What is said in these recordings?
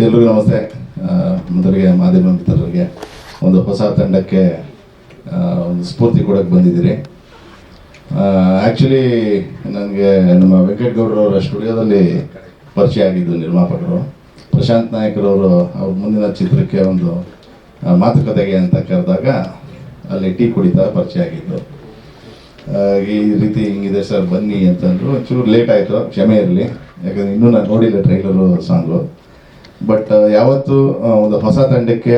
ಎಲ್ರಿಗೂ ನಮಸ್ತೆ. ಮೊದಲಿಗೆ ಮಾಧ್ಯಮ ಮಿತ್ರರಿಗೆ ಒಂದು ಹೊಸ ತಂಡಕ್ಕೆ ಒಂದು ಸ್ಫೂರ್ತಿ ಕೊಡೋಕ್ಕೆ ಬಂದಿದ್ದೀರಿ. ಆ್ಯಕ್ಚುಲಿ ನನಗೆ ನಮ್ಮ ವೆಂಕಟಗೌಡರವರ ಸ್ಟುಡಿಯೋದಲ್ಲಿ ಪರಿಚಯ ಆಗಿದ್ದು ನಿರ್ಮಾಪಕರು ಪ್ರಶಾಂತ್ ನಾಯಕರವರು. ಅವ್ರ ಮುಂದಿನ ಚಿತ್ರಕ್ಕೆ ಒಂದು ಮಾತುಕತೆಗೆ ಅಂತ ಕರೆದಾಗ ಅಲ್ಲಿ ಟೀ ಕುಡಿತಾ ಪರಿಚಯ ಆಗಿದ್ದು. ಈ ರೀತಿ ಹಿಂಗಿದೆ ಸರ್ ಬನ್ನಿ ಅಂತಂದರು. ಒಂಚೂರು ಲೇಟ್ ಆಯಿತು, ಕ್ಷಮೆ ಇರಲಿ, ಯಾಕಂದರೆ ಇನ್ನೂ ನಾನು ನೋಡಿಲ್ಲ ಟ್ರೈಲರು ಸಾಂಗು. ಬಟ್ ಯಾವತ್ತೂ ಒಂದು ಹೊಸ ತಂಡಕ್ಕೆ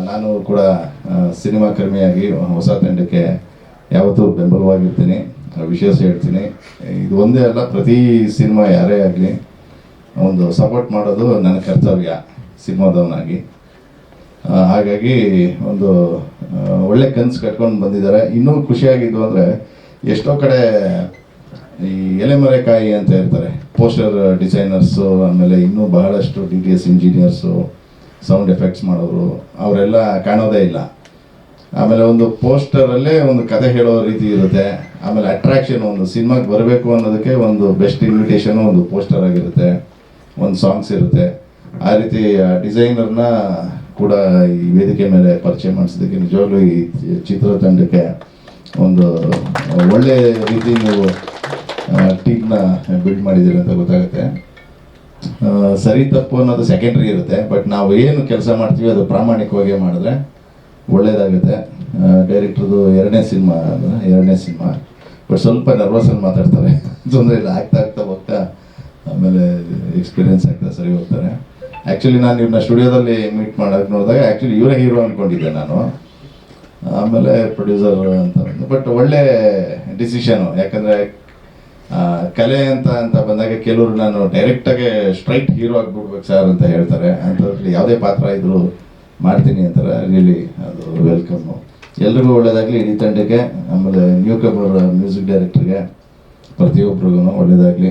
ನಾನು ಕೂಡ ಸಿನಿಮಾ ಕರ್ಮಿಯಾಗಿ ಹೊಸ ತಂಡಕ್ಕೆ ಯಾವತ್ತೂ ಬೆಂಬಲವಾಗಿರ್ತೀನಿ, ವಿಶೇಷ ಹೇಳ್ತೀನಿ. ಇದು ಒಂದೇ ಅಲ್ಲ, ಪ್ರತಿ ಸಿನಿಮಾ ಯಾರೇ ಆಗಲಿ ಒಂದು ಸಪೋರ್ಟ್ ಮಾಡೋದು ನನ್ನ ಕರ್ತವ್ಯ ಸಿನಿಮಾದವನಾಗಿ. ಹಾಗಾಗಿ ಒಂದು ಒಳ್ಳೆ ಕನಸು ಕಟ್ಕೊಂಡು ಬಂದಿದ್ದಾರೆ. ಇನ್ನೂ ಖುಷಿಯಾಗಿದ್ದು ಅಂದರೆ ಎಷ್ಟೋ ಕಡೆ ಈ ಎಲೆಮರೆಕಾಯಿ ಅಂತ ಇರ್ತಾರೆ, ಪೋಸ್ಟರ್ ಡಿಸೈನರ್ಸು, ಆಮೇಲೆ ಇನ್ನೂ ಬಹಳಷ್ಟು DTS ಇಂಜಿನಿಯರ್ಸು, ಸೌಂಡ್ ಎಫೆಕ್ಟ್ಸ್ ಮಾಡೋರು, ಅವರೆಲ್ಲ ಕಾಣೋದೇ ಇಲ್ಲ. ಆಮೇಲೆ ಒಂದು ಪೋಸ್ಟರಲ್ಲೇ ಒಂದು ಕತೆ ಹೇಳೋ ರೀತಿ ಇರುತ್ತೆ. ಆಮೇಲೆ ಅಟ್ರಾಕ್ಷನ್, ಒಂದು ಸಿನಿಮಾಗೆ ಬರಬೇಕು ಅನ್ನೋದಕ್ಕೆ ಒಂದು ಬೆಸ್ಟ್ ಇನ್ವಿಟೇಷನು ಒಂದು ಪೋಸ್ಟರ್ ಆಗಿರುತ್ತೆ, ಒಂದು ಸಾಂಗ್ಸ್ ಇರುತ್ತೆ. ಆ ರೀತಿ ಡಿಸೈನರ್ನ ಕೂಡ ಈ ವೇದಿಕೆ ಮೇಲೆ ಪರಿಚಯ ಮಾಡಿಸೋದಕ್ಕೆ ನಿಜವಾಗ್ಲೂ ಈ ಚಿತ್ರತಂಡಕ್ಕೆ ಒಂದು ಒಳ್ಳೆ ರೀತಿ ನೀವು ಟೀಮ್ನ ಬಿಲ್ಡ್ ಮಾಡಿದ್ದೀರಿ ಅಂತ ಗೊತ್ತಾಗುತ್ತೆ. ಸರಿ ತಪ್ಪು ಅನ್ನೋದು ಸೆಕೆಂಡ್ರಿ ಇರುತ್ತೆ, ಬಟ್ ನಾವು ಏನು ಕೆಲಸ ಮಾಡ್ತೀವಿ ಅದು ಪ್ರಾಮಾಣಿಕವಾಗಿ ಮಾಡಿದ್ರೆ ಒಳ್ಳೇದಾಗುತ್ತೆ. ಡೈರೆಕ್ಟ್ರದು ಎರಡನೇ ಸಿನಿಮಾ, ಬಟ್ ಸ್ವಲ್ಪ ನರ್ವಸಲ್ಲಿ ಮಾತಾಡ್ತಾರೆ, ತೊಂದರೆ ಇಲ್ಲ, ಆಗ್ತಾ ಹೋಗ್ತಾ ಆಮೇಲೆ ಎಕ್ಸ್ಪೀರಿಯನ್ಸ್ ಆಗ್ತಾ ಸರಿ ಹೋಗ್ತಾರೆ. ಆ್ಯಕ್ಚುಲಿ ನಾನು ಇವ್ರನ್ನ ಸ್ಟುಡಿಯೋದಲ್ಲಿ ಮೀಟ್ ಮಾಡೋಕ್ಕೆ ನೋಡಿದಾಗ ಆ್ಯಕ್ಚುಲಿ ಇವರೇ ಹೀರೋ ಅಂದ್ಕೊಂಡಿದ್ದೆ ನಾನು, ಆಮೇಲೆ ಪ್ರೊಡ್ಯೂಸರ್ ಅಂತ. ಬಟ್ ಒಳ್ಳೆ ಡಿಸಿಷನು, ಯಾಕಂದರೆ ಕಲೆ ಅಂತ ಬಂದಾಗ ಕೆಲವರು ನಾನು ಡೈರೆಕ್ಟಾಗಿ ಸ್ಟ್ರೈಟ್ ಹೀರೋ ಆಗಿಬಿಡ್ಬೇಕು ಸರ್ ಅಂತ ಹೇಳ್ತಾರೆ. ಅಂಥದ್ರಲ್ಲಿ ಯಾವುದೇ ಪಾತ್ರ ಇದ್ದರೂ ಮಾಡ್ತೀನಿ ಅಂತಾರೆ. ರಿಯಲಿ ಅದು ವೆಲ್ಕಮ್ಮು. ಎಲ್ರಿಗೂ ಒಳ್ಳೆಯದಾಗಲಿ, ಇಡೀ ತಂಡಕ್ಕೆ, ಆಮೇಲೆ ನ್ಯೂ ಕಮರ್ ಮ್ಯೂಸಿಕ್ ಡೈರೆಕ್ಟ್ರಿಗೆ ಪ್ರತಿಯೊಬ್ಬರಿಗೂ ಒಳ್ಳೆಯದಾಗಲಿ,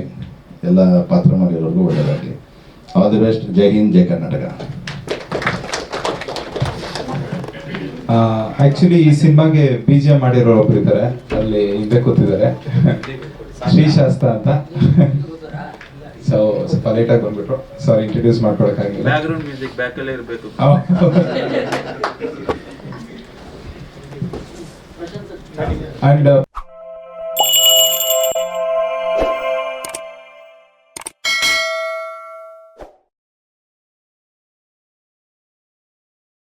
ಎಲ್ಲ ಪಾತ್ರ ಮಾಡಿರೋರಿಗೂ ಒಳ್ಳೆಯದಾಗಲಿ. All the best. Jai Hind, Jai Karnataka. Actually ಈ ಸಿನಿಮಾಗೆ BGM ಮಾಡಿರೋ ಒಬ್ರು ಇದ್ದಾರೆ, ಅಲ್ಲಿ ಹಿಂದೆ ಕೂತಿದ್ದಾರೆ, ಶ್ರೀಶಾಸ್ತ್ರ ಅಂತ. ಸೊ ಸ್ವಲ್ಪ ಲೇಟಾಗಿ ಬಂದ್ಬಿಟ್ರು, ಸಾರಿ, ಇಂಟ್ರೊಡ್ಯೂಸ್ ಮಾಡ್ಕೊಳಕ್ಕಾಗಿಲ್ಲ. ಬ್ಯಾಕ್ಗ್ರೌಂಡ್ ಮ್ಯೂಸಿಕ್ ಬ್ಯಾಕಲ್ಲೇ ಇರಬೇಕು. ಅಂಡ್